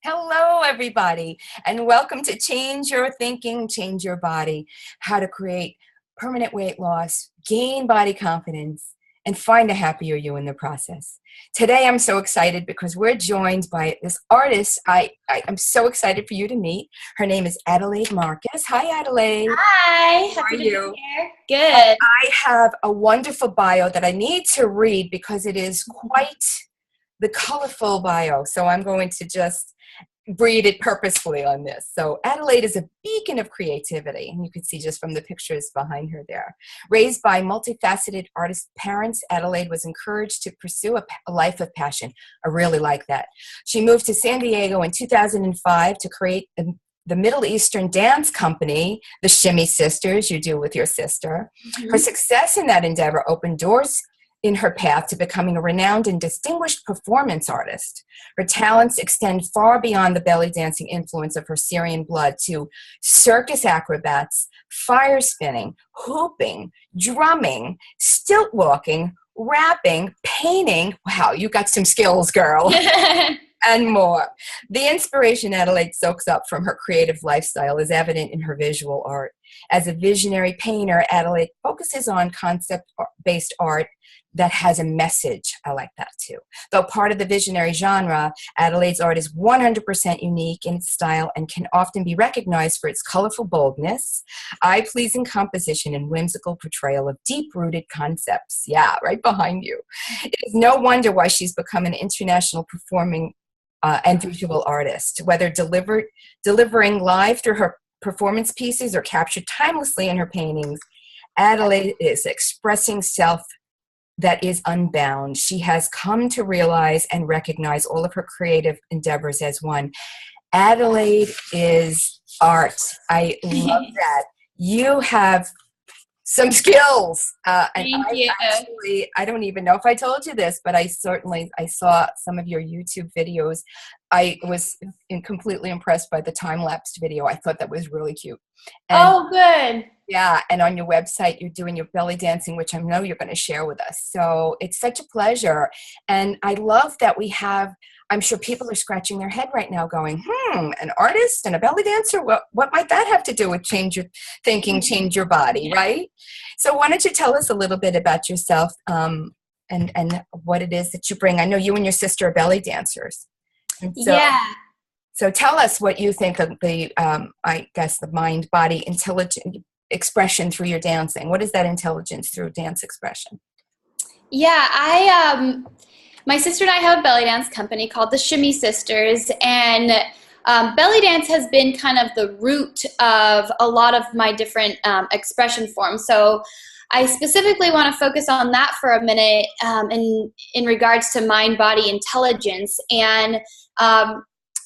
Hello, everybody, and welcome to Change Your Thinking, Change Your Body, how to create permanent weight loss, gain body confidence, and find a happier you in the process. Today, I'm so excited because we're joined by this artist I'm so excited for you to meet. Her name is Adelaide Marcus. Hi, Adelaide. Hi. How are Happy to you? be here. Good. I have a wonderful bio that I need to read because it is quite the colorful bio, so I'm going to just breed it purposefully on this. So Adelaide is a beacon of creativity, and you can see just from the pictures behind her there. Raised by multifaceted artist parents, Adelaide was encouraged to pursue a life of passion. I really like that. She moved to San Diego in 2005 to create the Middle Eastern dance company, the Shimmy Sisters, you do with your sister. Mm-hmm. Her success in that endeavor opened doors in her path to becoming a renowned and distinguished performance artist. Her talents extend far beyond the belly dancing influence of her Syrian blood to circus acrobats, fire spinning, hooping, drumming, stilt walking, rapping, painting. Wow, you got some skills, girl. And more. The inspiration Adelaide soaks up from her creative lifestyle is evident in her visual art. As a visionary painter, Adelaide focuses on concept-based art that has a message. I like that too. Though part of the visionary genre, Adelaide's art is 100% unique in its style and can often be recognized for its colorful boldness, eye-pleasing composition, and whimsical portrayal of deep-rooted concepts. Yeah, right behind you. It is no wonder why she's become an international performing and visual artist, whether delivering live through her performance pieces or captured timelessly in her paintings. Adelaide is expressing self that is unbound. She has come to realize and recognize all of her creative endeavors as one. Adelaide is art. I love that. You have some skills. Thank you. I don't even know if I told you this, but I saw some of your YouTube videos. I was completely impressed by the time-lapsed video. I thought that was really cute. And, oh, good. Yeah, and on your website, you're doing your belly dancing, which I know you're going to share with us. So it's such a pleasure. And I love that we have, I'm sure people are scratching their head right now going, an artist and a belly dancer? What might that have to do with change your thinking, change your body, right? So why don't you tell us a little bit about yourself and what it is that you bring? I know you and your sister are belly dancers. And so, yeah. So tell us what you think of the, I guess, the mind-body intelligent expression through your dancing. What is that intelligence through dance expression? Yeah, my sister and I have a belly dance company called the Shimmy Sisters, and belly dance has been kind of the root of a lot of my different expression forms. So I specifically want to focus on that for a minute in regards to mind-body intelligence. And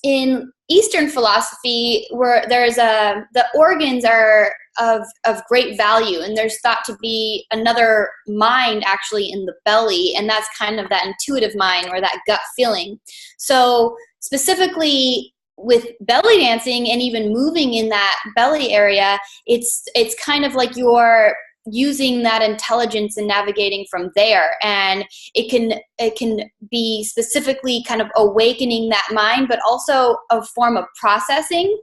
in Eastern philosophy, where there's the organs are of great value, and there's thought to be another mind actually in the belly, and that's kind of that intuitive mind or that gut feeling. So specifically with belly dancing and even moving in that belly area, it's kind of like you're using that intelligence and navigating from there, and it can be specifically kind of awakening that mind, but also a form of processing,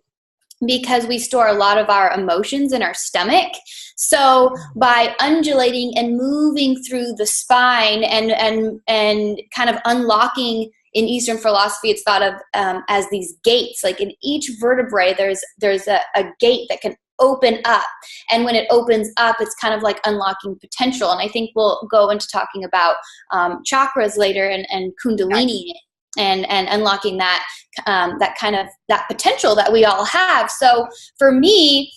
because we store a lot of our emotions in our stomach. So by undulating and moving through the spine and kind of unlocking, in Eastern philosophy, it's thought of as these gates. Like in each vertebrae, there's a gate that can open up, and when it opens up, it's kind of like unlocking potential. And I think we'll go into talking about chakras later and kundalini and unlocking that kind of that potential that we all have. So for me,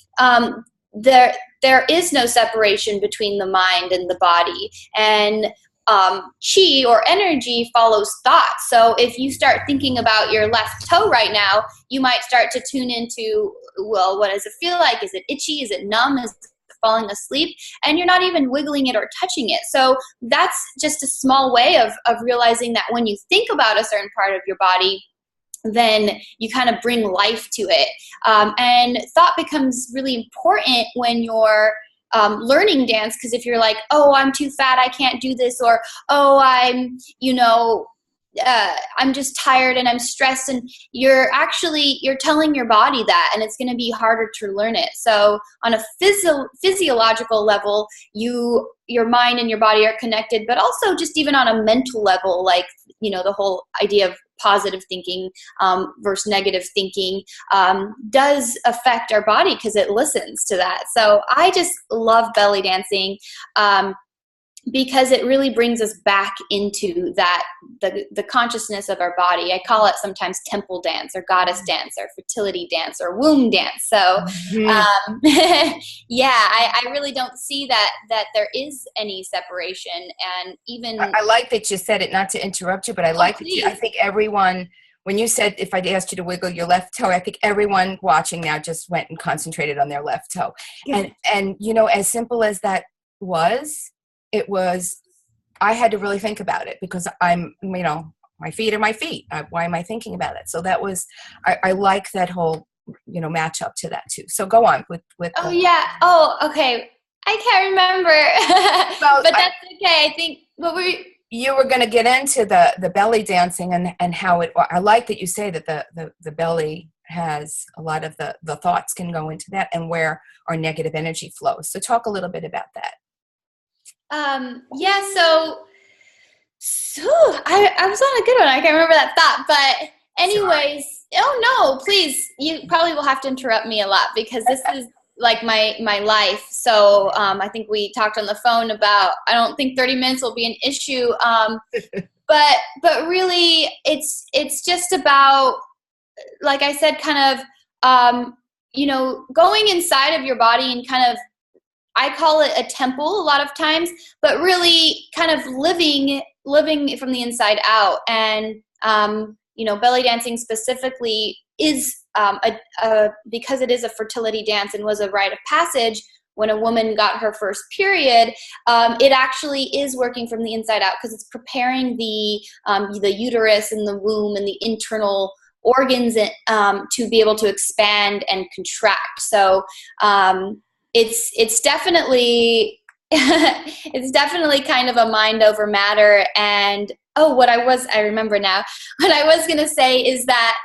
there is no separation between the mind and the body, and chi or energy follows thought. So if you start thinking about your left toe right now, you might start to tune into, well, what does it feel like? Is it itchy? Is it numb? Is it falling asleep? And you're not even wiggling it or touching it. So that's just a small way of realizing that when you think about a certain part of your body, then you kind of bring life to it. And thought becomes really important when you're learning dance, because if you're like, oh, I'm too fat, I can't do this, or oh, I'm, I'm just tired and I'm stressed, and you're telling your body that, and it's going to be harder to learn it. So on a physiological level, your mind and your body are connected, but also just even on a mental level, like, the whole idea of positive thinking versus negative thinking does affect our body because it listens to that. So I just love belly dancing because it really brings us back into that, the consciousness of our body. I call it sometimes temple dance or goddess dance or fertility dance or womb dance. So yeah, I really don't see that there is any separation. And even I like that you said it, not to interrupt you, but I like it. I think everyone, when you said, if I asked you to wiggle your left toe, I think everyone watching now just went and concentrated on their left toe. And as simple as that was, I had to really think about it because I'm, my feet are my feet. Why am I thinking about it? So that was, I like that whole, match up to that too. So go on with. Oh, yeah. Oh, okay. I can't remember, well, but that's okay. I think you were going to get into the belly dancing and how I like that you say that the belly has a lot of the thoughts can go into that and where our negative energy flows. So talk a little bit about that. Yeah, so I was on a good one. I can't remember that thought, but anyways, oh no, please, you probably will have to interrupt me a lot because this is like my life. So, I think we talked on the phone about, I don't think 30 minutes will be an issue. But really it's just about, like I said, kind of, going inside of your body and kind of, I call it a temple a lot of times, but really kind of living from the inside out. And, belly dancing specifically is, because it is a fertility dance and was a rite of passage when a woman got her first period, it actually is working from the inside out because it's preparing the uterus and the womb and the internal organs to be able to expand and contract. So, it's definitely it's definitely kind of a mind over matter. And I remember now what I was going to say is that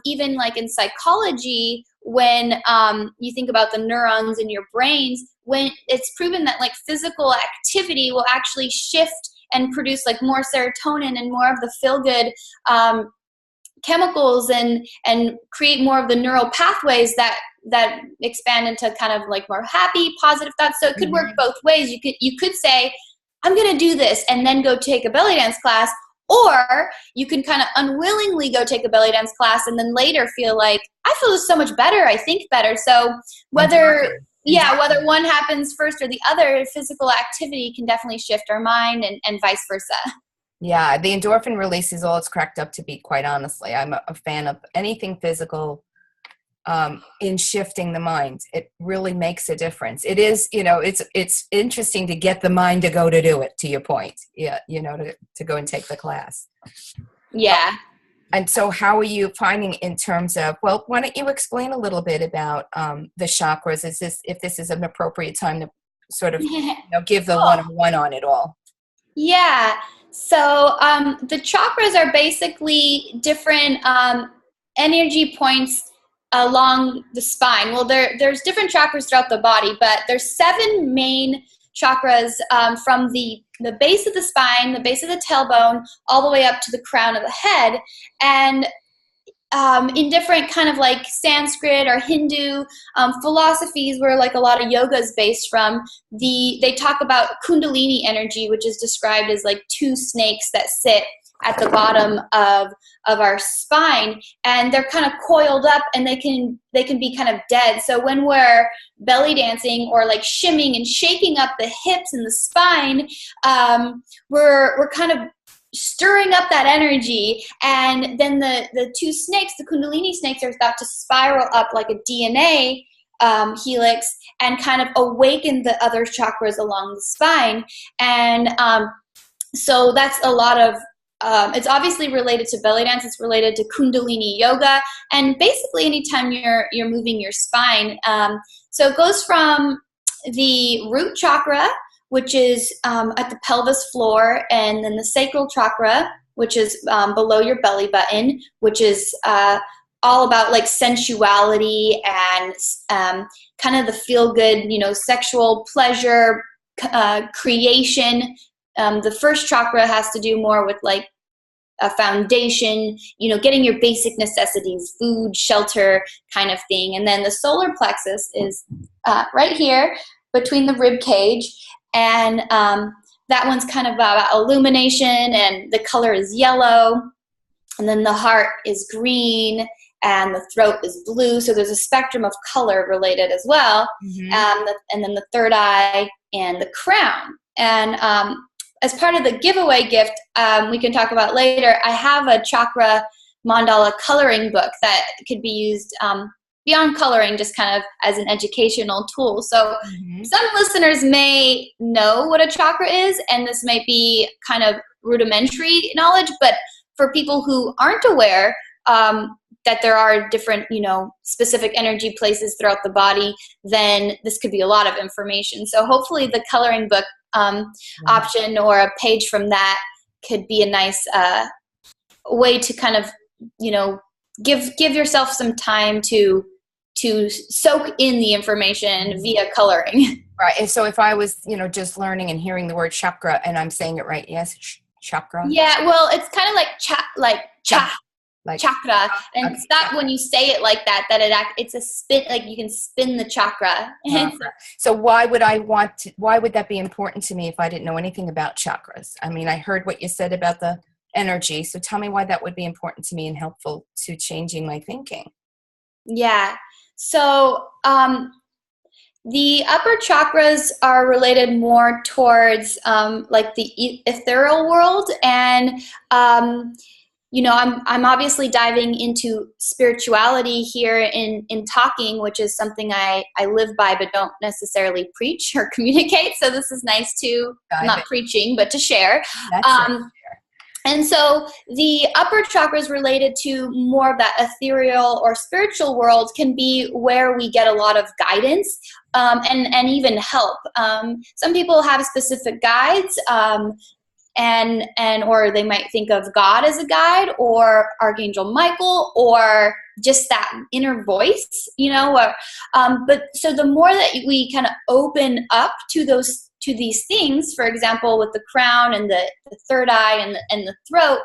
even like in psychology, when you think about the neurons in your brains, when it's proven that like physical activity will actually shift and produce like more serotonin and more of the feel-good chemicals and create more of the neural pathways that expand into kind of like more happy, positive thoughts. So it could work both ways. You could say, I'm going to do this and then go take a belly dance class, or you can kind of unwillingly go take a belly dance class and then later feel like, I feel so much better. I think better. So whether one happens first or the other, physical activity can definitely shift our mind and vice versa. Yeah, the endorphin release is all it's cracked up to be, quite honestly. I'm a fan of anything physical in shifting the mind. It really makes a difference. It is, it's interesting to get the mind to go to do it, to your point. Yeah, to go and take the class. Yeah. And so how are you finding in terms of, well, why don't you explain a little bit about the chakras? If this is an appropriate time to sort of give the one-on-one on it all. Yeah. So the chakras are basically different energy points along the spine. Well, there's different chakras throughout the body, but there's 7 main chakras from the base of the spine, the base of the tailbone, all the way up to the crown of the head. And in different kind of like Sanskrit or Hindu philosophies where like a lot of yoga is based from, they talk about Kundalini energy, which is described as like 2 snakes that sit at the bottom of our spine, and they're kind of coiled up and they can be kind of dead. So when we're belly dancing or like shimming and shaking up the hips and the spine, we're kind of stirring up that energy, and then the 2 snakes, the Kundalini snakes, are thought to spiral up like a DNA helix and kind of awaken the other chakras along the spine. And so that's a lot of it's obviously related to belly dance. It's related to Kundalini yoga, and basically anytime you're moving your spine. So it goes from the root chakra, which is at the pelvis floor, and then the sacral chakra, which is below your belly button, which is all about like sensuality and kind of the feel good, sexual pleasure, creation. The first chakra has to do more with like a foundation, getting your basic necessities, food, shelter kind of thing. And then the solar plexus is right here between the rib cage. And that one's kind of about illumination, and the color is yellow. And then the heart is green and the throat is blue. So there's a spectrum of color related as well. Mm-hmm. And then the third eye and the crown. And as part of the giveaway gift, we can talk about later, I have a chakra mandala coloring book that could be used beyond coloring, just kind of as an educational tool. So some listeners may know what a chakra is, and this might be kind of rudimentary knowledge, but for people who aren't aware that there are different, specific energy places throughout the body, then this could be a lot of information. So hopefully the coloring book option or a page from that could be a nice way to kind of, give yourself some time to soak in the information via coloring. Right. And so if I was, just learning and hearing the word chakra, and I'm saying it right, yes, chakra. Yeah, well, it's kind of like chakra, and it's that when you say it like that it's a spin, like you can spin the chakra. So why would that be important to me if I didn't know anything about chakras? I mean, I heard what you said about the energy, so tell me why that would be important to me and helpful to changing my thinking. Yeah, so the upper chakras are related more towards like the ethereal world, and I'm obviously diving into spirituality here in talking, which is something I live by but don't necessarily preach or communicate. So this is nice to not preaching, but to share. And so the upper chakras related to more of that ethereal or spiritual world can be where we get a lot of guidance and even help. Some people have specific guides. Or they might think of God as a guide, or Archangel Michael, or just that inner voice, but so the more that we kind of open up to these things, for example, with the crown and the third eye and the throat,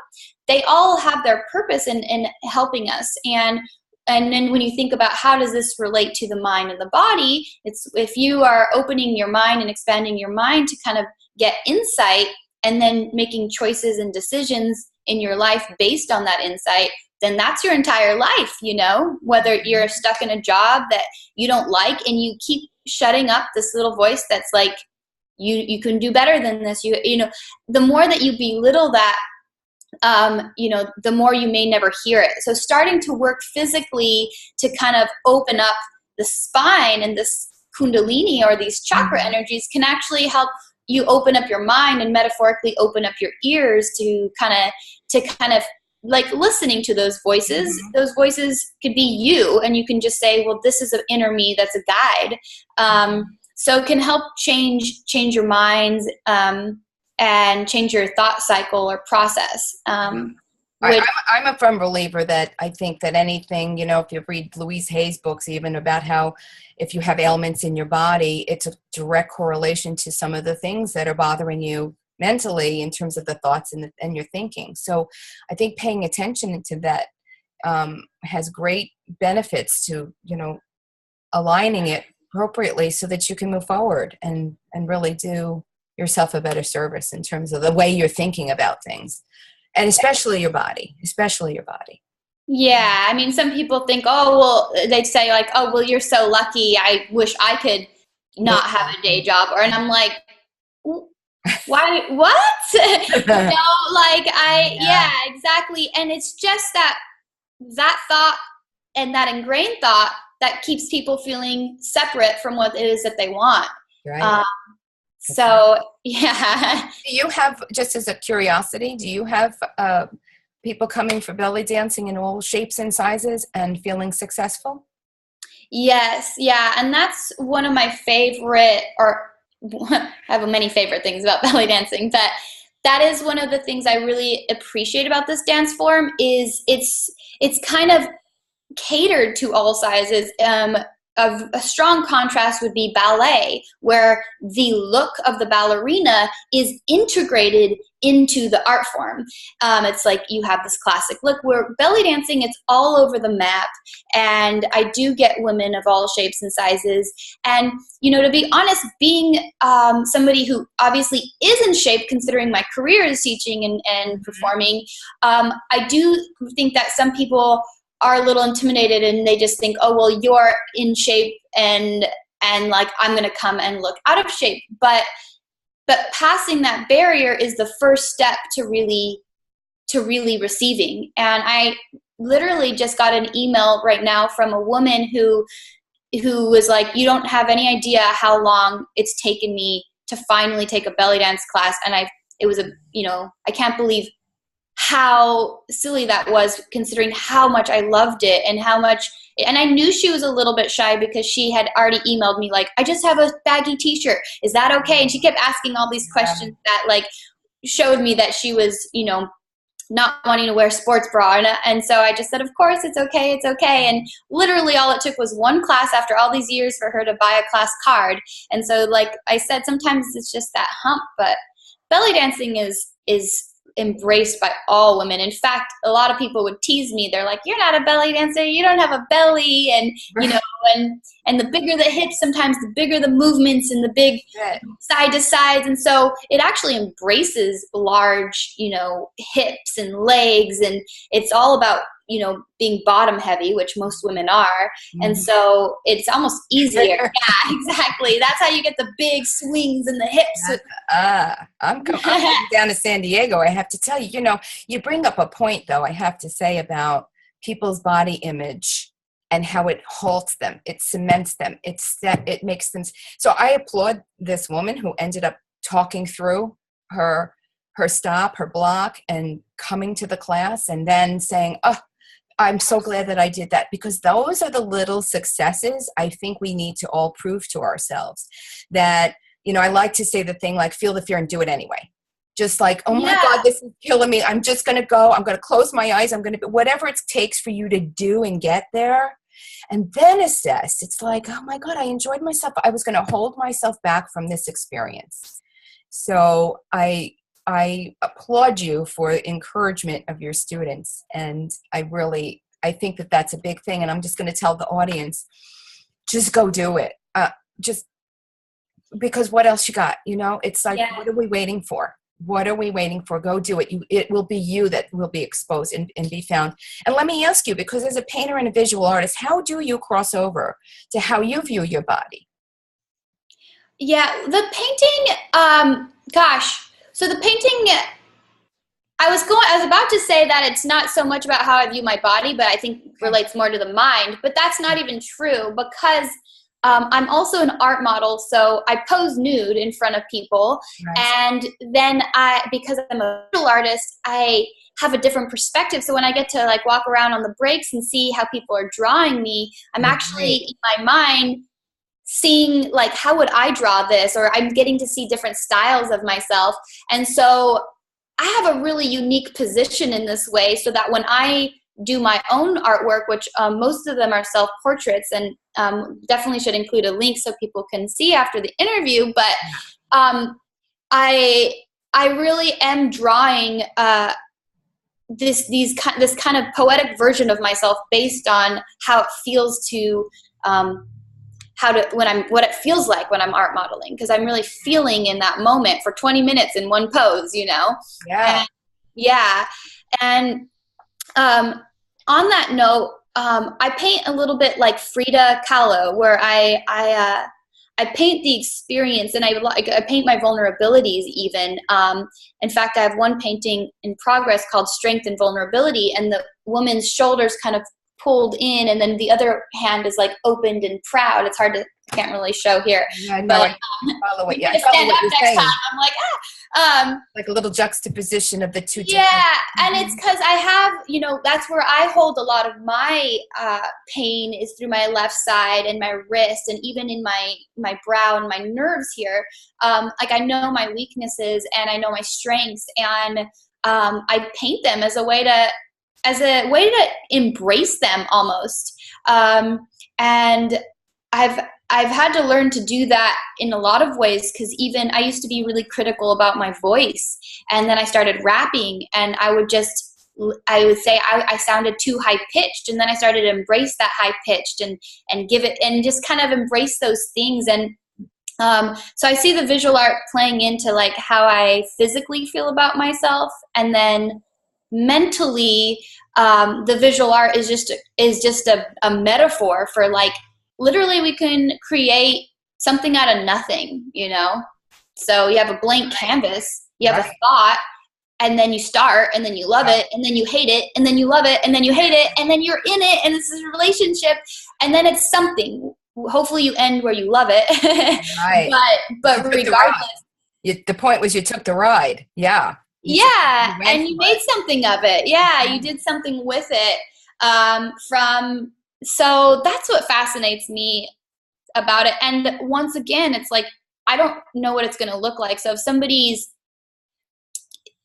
they all have their purpose in helping us. And then when you think about how does this relate to the mind and the body, it's if you are opening your mind and expanding your mind to kind of get insight, and then making choices and decisions in your life based on that insight, then that's your entire life, whether you're stuck in a job that you don't like and you keep shutting up this little voice that's like, you can do better than this. The more that you belittle that, the more you may never hear it. So starting to work physically to kind of open up the spine and this kundalini or these chakra energies can actually help you open up your mind and metaphorically open up your ears to kind of like listening to those voices. Those voices could be you, and you can just say, well, this is an inner me that's a guide. So it can help change your minds and change your thought cycle or process. I'm a firm believer that I think that anything, if you read Louise Hay's books, even about how if you have ailments in your body, it's a direct correlation to some of the things that are bothering you mentally in terms of the thoughts and your thinking. So I think paying attention to that has great benefits to, aligning it appropriately so that you can move forward and really do yourself a better service in terms of the way you're thinking about things. And especially your body. Yeah, I mean, some people think, they'd say like, oh, well, you're so lucky. I wish I could not have a day job. And I'm like, why, what? Yeah, exactly. And it's just that thought and that ingrained thought that keeps people feeling separate from what it is that they want. Right. Yeah. Do you have, just as a curiosity, do you have people coming for belly dancing in all shapes and sizes and feeling successful? Yes. Yeah. And that's one of my favorite, or I have many favorite things about belly dancing, but that is one of the things I really appreciate about this dance form is it's kind of catered to all sizes. A strong contrast would be ballet, where the look of the ballerina is integrated into the art form. It's like you have this classic look, where belly dancing, it's all over the map. And I do get women of all shapes and sizes. And, you know, to be honest, being somebody who obviously is in shape, considering my career is teaching and performing, I do think that some people are a little intimidated and they just think, oh, well, you're in shape and like I'm going to come and look out of shape. But passing that barrier is the first step to really receiving. And I literally just got an email right now from a woman who was like, you don't have any idea how long it's taken me to finally take a belly dance class. And I can't believe how silly that was, considering how much I loved it and I knew she was a little bit shy because she had already emailed me like, I just have a baggy t-shirt. Is that okay? And she kept asking all these questions that like showed me that she was, you know, not wanting to wear sports bra. And so I just said, of course, it's okay. It's okay. And literally all it took was one class after all these years for her to buy a class card. And so, like I said, sometimes it's just that hump, but belly dancing is embraced by all women. In fact, a lot of people would tease me. They're like, you're not a belly dancer, you don't have a belly. And you know, and the bigger the hips, sometimes the bigger the movements and the big side to sides. And so it actually embraces large, you know, hips and legs, and it's all about, you know, being bottom heavy, which most women are. And so it's almost easier. Yeah, exactly. That's how you get the big swings in the hips. I'm coming down to San Diego. I have to tell you, you know, you bring up a point though, I have to say, about people's body image and how it halts them. It cements them. It makes them. So I applaud this woman who ended up talking through her stop, her block, and coming to the class and then saying, oh, I'm so glad that I did that, because those are the little successes I think we need to all prove to ourselves. That, you know, I like to say the thing like, feel the fear and do it anyway. Just like, oh my God, this is killing me. I'm just going to go. I'm going to close my eyes. I'm going to, whatever it takes for you to do and get there. And then assess. It's like, oh my God, I enjoyed myself. I was going to hold myself back from this experience. So I applaud you for the encouragement of your students. And I think that that's a big thing. And I'm just going to tell the audience, just go do it. Just because what else you got? You know, it's like, what are we waiting for? What are we waiting for? Go do it. It will be you that will be exposed and be found. And let me ask you, because as a painter and a visual artist, how do you cross over to how you view your body? Yeah, the painting, so the painting, I was about to say that it's not so much about how I view my body, but I think relates more to the mind. But that's not even true, because I'm also an art model, so I pose nude in front of people. Nice. And then because I'm a visual artist, I have a different perspective. So when I get to like walk around on the breaks and see how people are drawing me, I'm actually in my mind seeing like, how would I draw this? Or I'm getting to see different styles of myself. And so I have a really unique position in this way, so that when I do my own artwork, which most of them are self-portraits, and definitely should include a link so people can see after the interview, but I really am drawing this kind of poetic version of myself based on how it feels to what it feels like when I'm art modeling, because I'm really feeling in that moment for 20 minutes in one pose, you know? And on that note, I paint a little bit like Frida Kahlo, where I paint the experience, and I paint my vulnerabilities even. In fact, I have one painting in progress called Strength and Vulnerability, and the woman's shoulders kind of pulled in, and then the other hand is like opened and proud. It's hard to, can't really show here. Yeah, no, but I follow it. Yeah, I stand follow what up you're next saying. time. I'm like, Like a little juxtaposition of the two. yeah, and it's because I have, that's where I hold a lot of my pain is through my left side and my wrist, and even in my brow and my nerves here. Like I know my weaknesses and I know my strengths, and I paint them as a way to embrace them almost. And I've had to learn to do that in a lot of ways, because even I used to be really critical about my voice, and then I started rapping, and I would say I sounded too high pitched, and then I started to embrace that high pitched and give it, and just kind of embrace those things. And so I see the visual art playing into like how I physically feel about myself, and then mentally, the visual art is just a metaphor for like, literally we can create something out of nothing, So you have a blank canvas, you have a thought, and then you start, and then you love it, and then you hate it, and then you love it, and then you hate it, and then you're in it, and this is a relationship, and then it's something. Hopefully you end where you love it. Right. But regardless. The point was you took the ride. Yeah. Yeah, and you made something of it. Yeah, you did something with it. So that's what fascinates me about it. And once again, it's like, I don't know what it's going to look like. So if somebody's,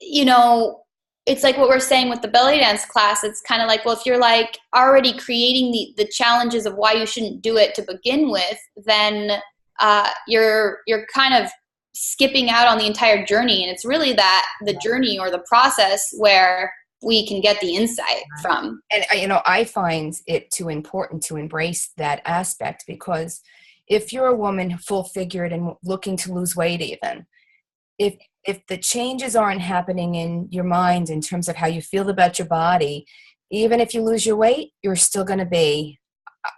it's like what we're saying with the belly dance class. It's kind of like, well, if you're like already creating the challenges of why you shouldn't do it to begin with, then you're kind of skipping out on the entire journey. And it's really the journey or the process where we can get the insight from. And, I find it too important to embrace that aspect, because if you're a woman full figured and looking to lose weight, even if the changes aren't happening in your mind in terms of how you feel about your body, even if you lose your weight, you're still going to be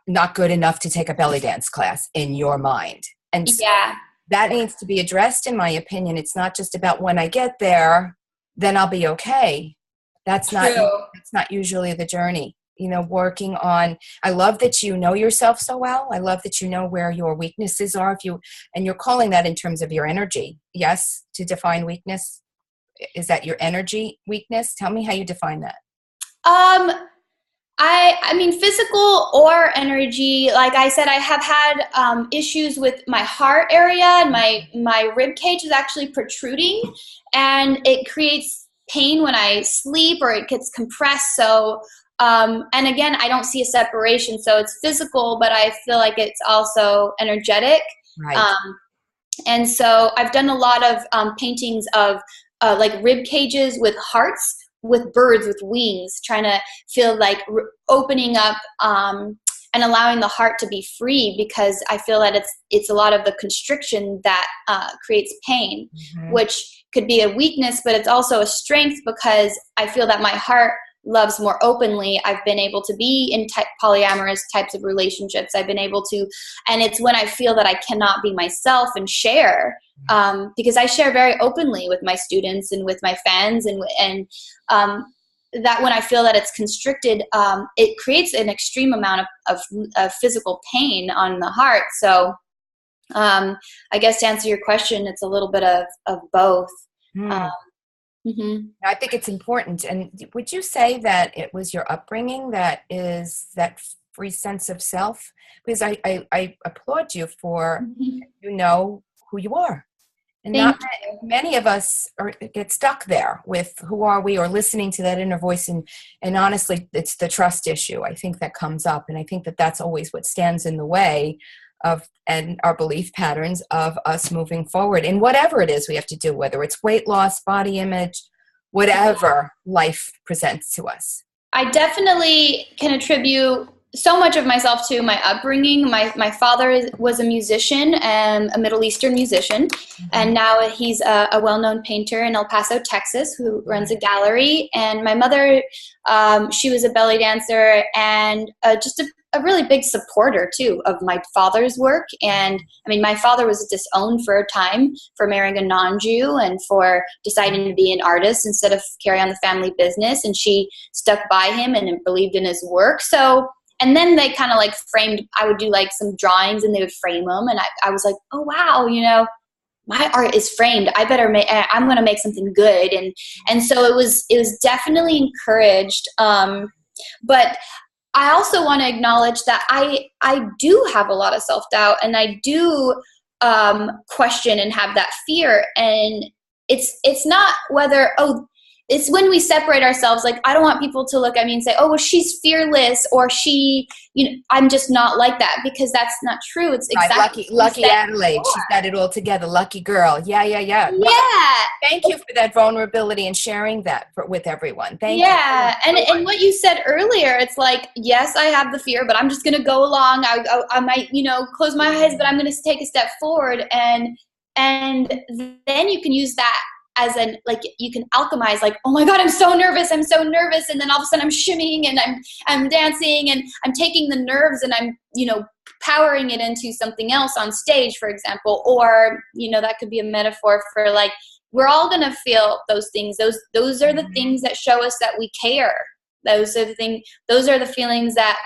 not good enough to take a belly dance class in your mind. And that needs to be addressed, in my opinion. It's not just about when I get there, then I'll be okay. That's not usually the journey. Working on, I love that you know yourself so well. I love that you know where your weaknesses are. And you're calling that in terms of your energy. Yes, to define weakness. Is that your energy weakness? Tell me how you define that. I mean, physical or energy. Like I said, I have had issues with my heart area, and my rib cage is actually protruding, and it creates pain when I sleep, or it gets compressed. So, and again, I don't see a separation. So it's physical, but I feel like it's also energetic. Right. And so I've done a lot of paintings of like rib cages with hearts, with birds with wings, trying to feel like opening up and allowing the heart to be free, because I feel that it's a lot of the constriction that creates pain, which could be a weakness, but it's also a strength, because I feel that my heart loves more openly. I've been able to be in polyamorous types of relationships. I've been able to, and it's when I feel that I cannot be myself and share, because I share very openly with my students and with my fans, and that when I feel that it's constricted, it creates an extreme amount of physical pain on the heart. So I guess to answer your question, it's a little bit of both. I think it's important. And would you say that it was your upbringing that is that free sense of self? Because I applaud you for who you are. And not many of us get stuck there with who are we, or listening to that inner voice. And honestly, it's the trust issue, I think, that comes up. And I think that that's always what stands in the way of, and our belief patterns of us moving forward in whatever it is we have to do, whether it's weight loss, body image, whatever life presents to us. I definitely can attribute so much of myself to my upbringing. My father was a musician, a Middle Eastern musician, and now he's a well-known painter in El Paso, Texas, who runs a gallery. And my mother, she was a belly dancer and just a really big supporter too of my father's work. And I mean, my father was disowned for a time for marrying a non-Jew and for deciding to be an artist instead of carry on the family business. And she stuck by him and believed in his work. So, and then they kind of like framed, I would do like some drawings and they would frame them. And I was like, oh, wow, you know, my art is framed. I better make, I'm going to make something good. And so it was definitely encouraged. But I also want to acknowledge that I do have a lot of self-doubt, and I do question and have that fear. And it's not whether, it's when we separate ourselves. Like, I don't want people to look at me and say, oh, well, she's fearless, or she, you know, I'm just not like that, because that's not true. It's exactly lucky Adelaide. She's got it all together. Lucky girl. Yeah. Yeah. Thank you for that vulnerability and sharing that with everyone. Thank you. Yeah. And what you said earlier, it's like, yes, I have the fear, but I'm just going to go along. I might, you know, close my eyes, but I'm going to take a step forward. And then you can use that as an, like, you can alchemize, like, oh my God, I'm so nervous. And then all of a sudden I'm shimmying and I'm dancing and I'm taking the nerves and I'm, you know, powering it into something else on stage, for example. Or, you know, that could be a metaphor for, like, we're all going to feel those things. Those are the things that show us that we care. Those are the feelings that,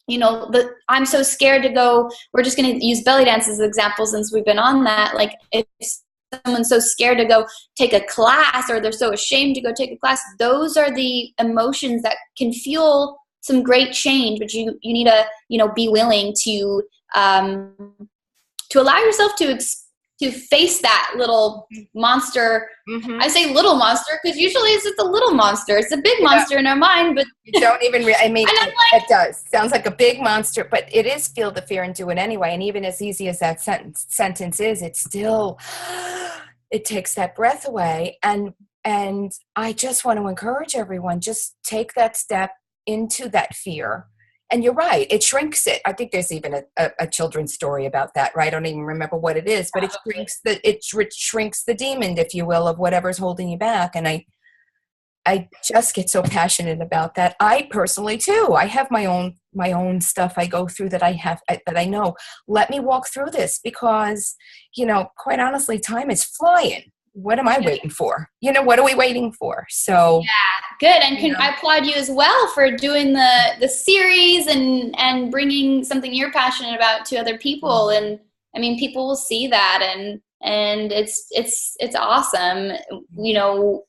you know, I'm so scared to go. We're just going to use belly dance as an example since we've been on that. Like, if someone's so scared to go take a class, or they're so ashamed to go take a class, those are the emotions that can fuel some great change. But you need to, you know, be willing to allow yourself to face that little monster. I say little monster because usually it's just a little monster. It's a big monster in our mind, but you don't even I mean, it does. Sounds like a big monster, but it is feel the fear and do it anyway. And even as easy as that sentence is, it's still, it takes that breath away. And I just want to encourage everyone, just take that step into that fear. And you're right, it shrinks it. I think there's even a children's story about that, right? I don't even remember what it is, but it shrinks the demon, if you will, of whatever's holding you back. And I just get so passionate about that. I personally too, I have my own stuff I go through that I know. Let me walk through this, because, you know, quite honestly, time is flying. What am I waiting for? You know, what are we waiting for? So yeah, good. And I applaud you as well for doing the series and bringing something you're passionate about to other people. And I mean, people will see that, and it's awesome. You know,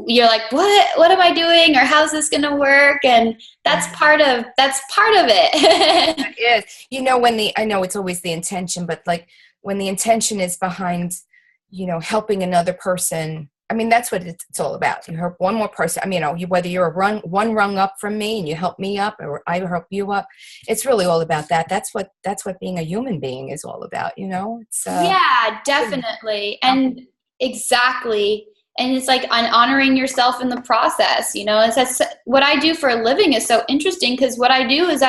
you're like, what am I doing, or how's this going to work? And that's part of it. It is. You know, I know it's always the intention, but like when the intention is behind, you know, helping another person. I mean, that's what it's all about. You help one more person. I mean, you know, whether you're one rung up from me and you help me up, or I help you up, it's really all about that. That's what being a human being is all about. You know, it's yeah, definitely, and exactly. And it's like honoring yourself in the process. You know, that's what I do for a living is so interesting, because what I do is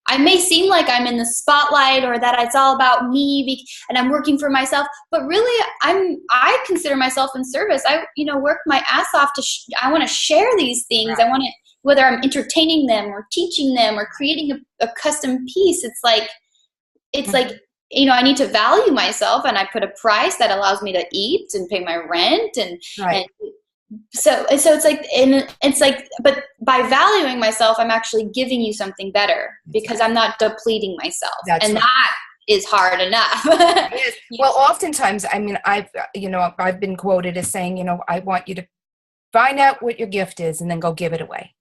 I may seem like I'm in the spotlight, or that it's all about me and I'm working for myself, but really I consider myself in service. I, you know, work my ass off I want to share these things. Right. I want to, whether I'm entertaining them or teaching them or creating a custom piece, it's like, you know, I need to value myself, and I put a price that allows me to eat and pay my rent. And, right. So it's like, but by valuing myself, I'm actually giving you something better, because I'm not depleting myself. That's and right. That is hard enough. It is. Well, oftentimes, I mean, I've been quoted as saying, you know, I want you to find out what your gift is and then go give it away,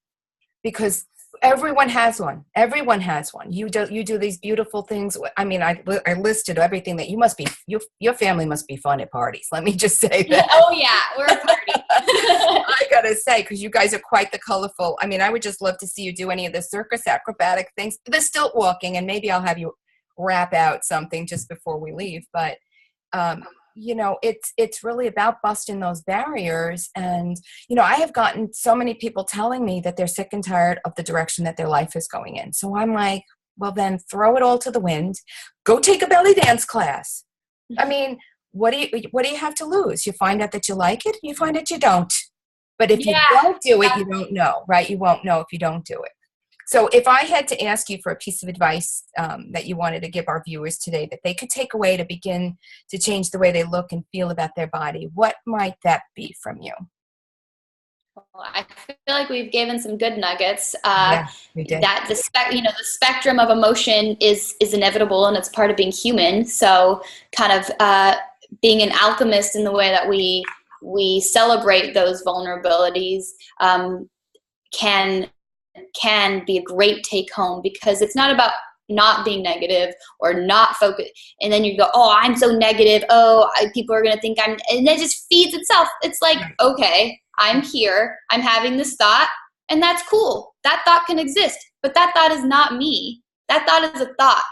because everyone has one. Everyone has one. You do these beautiful things. I mean, I listed everything that you must be. Your family must be fun at parties. Let me just say that. Oh yeah, we're a party. I gotta say, because you guys are quite the colorful. I mean, I would just love to see you do any of the circus acrobatic things, the stilt walking, and maybe I'll have you rap out something just before we leave. But it's really about busting those barriers. And, I have gotten so many people telling me that they're sick and tired of the direction that their life is going in. So I'm like, well, then throw it all to the wind. Go take a belly dance class. I mean, what do you have to lose? You find out that you like it, you find out you don't. But if you don't do it, you don't know, right? You won't know if you don't do it. So if I had to ask you for a piece of advice that you wanted to give our viewers today that they could take away to begin to change the way they look and feel about their body, what might that be from you? Well, I feel like we've given some good nuggets. Yeah, we did. That the spectrum of emotion is inevitable, and it's part of being human. So kind of being an alchemist in the way that we celebrate those vulnerabilities can be a great take home, because it's not about not being negative or not focus, and then you go, oh, I'm so negative, people are gonna think I'm, and it just feeds itself. It's like, okay, I'm here, I'm having this thought, and that's cool. That thought can exist, but that thought is not me. That thought is a thought,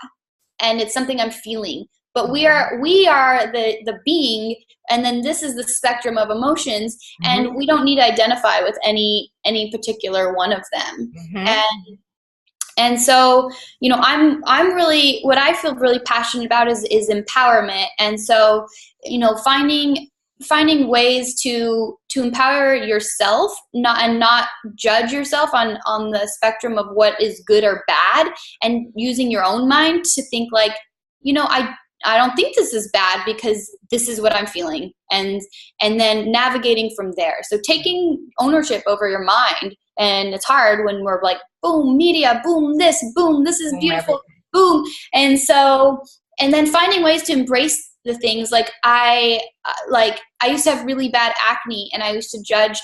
and it's something I'm feeling. But we are the being, and then this is the spectrum of emotions, and we don't need to identify with any particular one of them. And so, I'm really, what I feel really passionate about is empowerment. And so, finding ways to empower yourself, not judge yourself on the spectrum of what is good or bad, and using your own mind to think like, I don't think this is bad because this is what I'm feeling, and then navigating from there. So taking ownership over your mind, and it's hard when we're like, boom, media, boom, this is beautiful, boom. And then finding ways to embrace the things. Like I used to have really bad acne, and I used to judge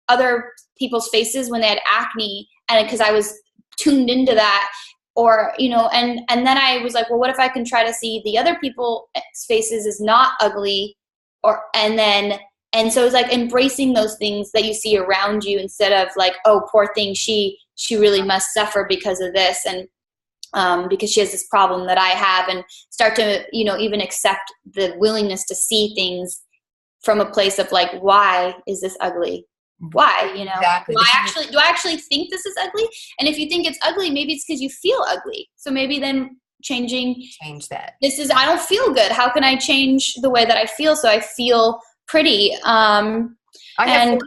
other people's faces when they had acne, and because I was tuned into that. Or, and then I was like, well, what if I can try to see the other people's faces as not ugly? And so it's like embracing those things that you see around you, instead of like, oh, poor thing, she really must suffer because of this, and because she has this problem that I have, and start to, even accept the willingness to see things from a place of like, why is this ugly? Why, Exactly. do I actually think this is ugly? And if you think it's ugly, maybe it's because you feel ugly. So maybe then change that. I don't feel good. How can I change the way that I feel so I feel pretty? I have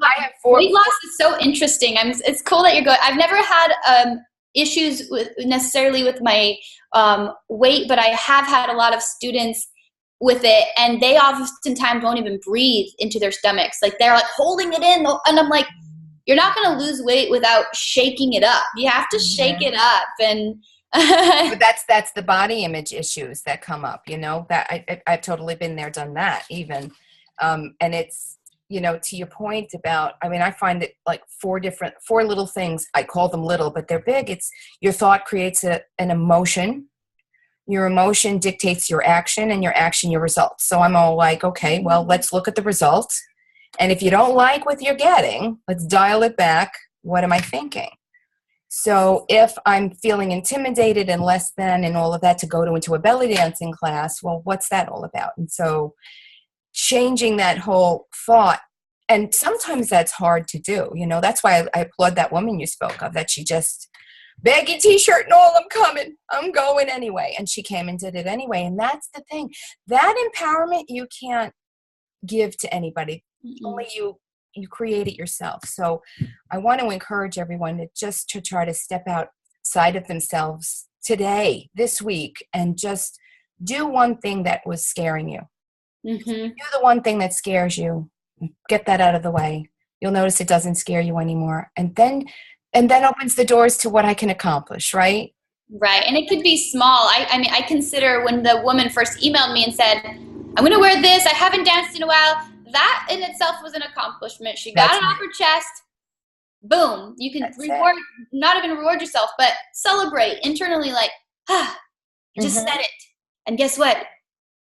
four. Weight loss is so interesting. It's cool that you're going. I've never had issues necessarily with my weight, but I have had a lot of students with it, and they oftentimes won't even breathe into their stomachs. Like they're like holding it in, and I'm like, you're not going to lose weight without shaking it up. You have to shake it up. And but that's the body image issues that come up, that I've totally been there, done that even. And it's, to your point about, I find it like four little things. I call them little, but they're big. It's your thought creates an emotion. Your emotion dictates your action, and your action, your results. So I'm all like, okay, well, let's look at the results. And if you don't like what you're getting, let's dial it back. What am I thinking? So if I'm feeling intimidated and less than and all of that to go into a belly dancing class, well, what's that all about? And so changing that whole thought, and sometimes that's hard to do. That's why I applaud that woman you spoke of, that she just, baggy t-shirt and all, I'm coming, I'm going anyway. And she came and did it anyway. And that's the thing. That empowerment you can't give to anybody. Only you create it yourself. So I want to encourage everyone to try to step outside of themselves today, this week, and just do one thing that was scaring you. Do the one thing that scares you. Get that out of the way. You'll notice it doesn't scare you anymore. And then opens the doors to what I can accomplish, right? Right. And it could be small. I consider when the woman first emailed me and said, I'm going to wear this, I haven't danced in a while, that in itself was an accomplishment. She got it off her chest. Boom. You can not even reward yourself, but celebrate internally, like, just said it. And guess what?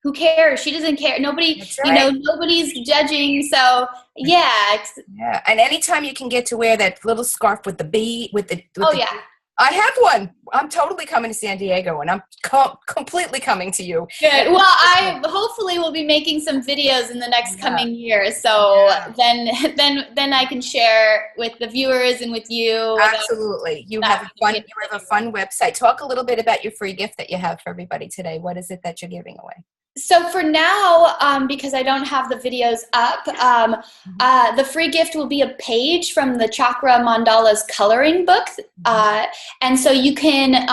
Who cares? She doesn't care. Nobody, nobody's judging. So yeah. Yeah. And anytime you can get to wear that little scarf with the bee, with the I have one. I'm totally coming to San Diego, and I'm completely coming to you. Good. Well, I hopefully will be making some videos in the next coming years. So then I can share with the viewers and with you. Absolutely. You have a fun website. Talk a little bit about your free gift that you have for everybody today. What is it that you're giving away? So for now, because I don't have the videos up, the free gift will be a page from the Chakra Mandalas coloring book. And so you can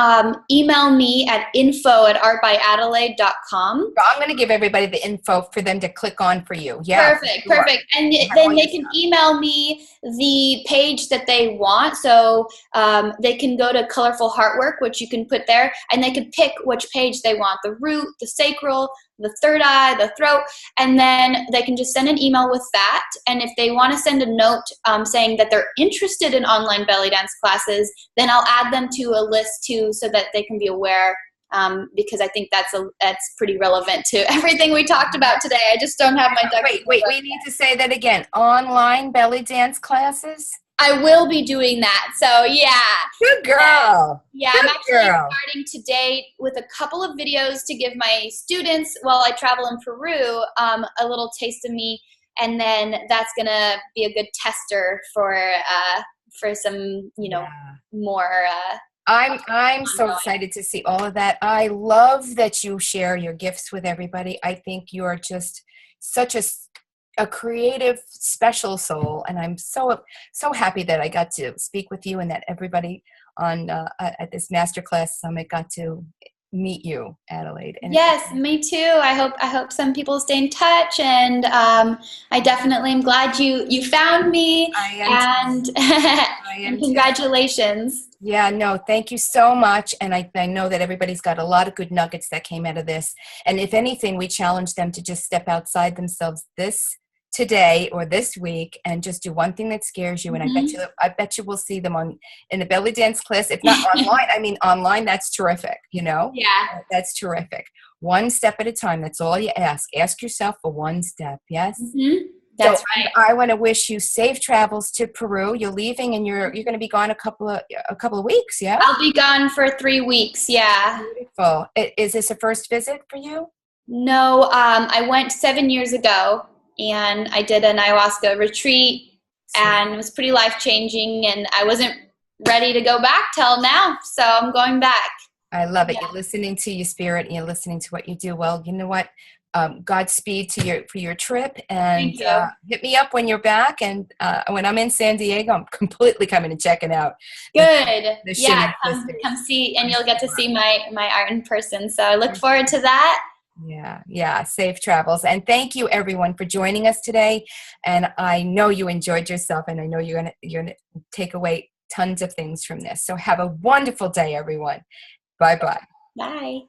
email me at info@artbyadelaide.com. So I'm going to give everybody the info for them to click on for you. Yeah. Perfect. And then they can email me the page that they want. So they can go to Colorful Heartwork, which you can put there, and they can pick which page they want, the root, the sacral, the third eye, the throat, and then they can just send an email with that. And if they want to send a note saying that they're interested in online belly dance classes, then I'll add them to a list too, so that they can be aware, because I think that's pretty relevant to everything we talked about today. I just don't have my ducks. Wait, we need to say that again. Online belly dance classes? I will be doing that. So yeah. Good girl. I'm actually starting today with a couple of videos to give my students while I travel in Peru a little taste of me, and then that's gonna be a good tester for some more. I'm so excited to see all of that. I love that you share your gifts with everybody. I think you are just such a creative, special soul, and I'm so happy that I got to speak with you, and that everybody on at this masterclass summit got to meet you, Adelaide. And yes, me too. I hope some people stay in touch, and I definitely am glad you found me. And congratulations. Yeah, no, thank you so much. And I know that everybody's got a lot of good nuggets that came out of this. And if anything, we challenge them to just step outside themselves today or this week and just do one thing that scares you. And I bet you we'll see them in the belly dance class. If not online, I mean online, that's terrific, Yeah. That's terrific. One step at a time. That's all you ask. Ask yourself for one step. Yes. That's right. I want to wish you safe travels to Peru. You're leaving, and you're going to be gone a couple of weeks. Yeah. I'll be gone for 3 weeks. Yeah. Beautiful. Is this a first visit for you? No. I went 7 years ago, and I did an ayahuasca retreat, and it was pretty life-changing, and I wasn't ready to go back till now, so I'm going back. I love it. You're listening to your spirit, and you're listening to what you do. Well, you know what? Godspeed for your trip, and hit me up when you're back, and when I'm in San Diego, I'm completely coming and checking out. Good. Come see, and you'll get to see my art in person, so I look forward to that. Yeah. Safe travels. And thank you everyone for joining us today. And I know you enjoyed yourself, and I know you're gonna take away tons of things from this. So have a wonderful day, everyone. Bye-bye. Bye.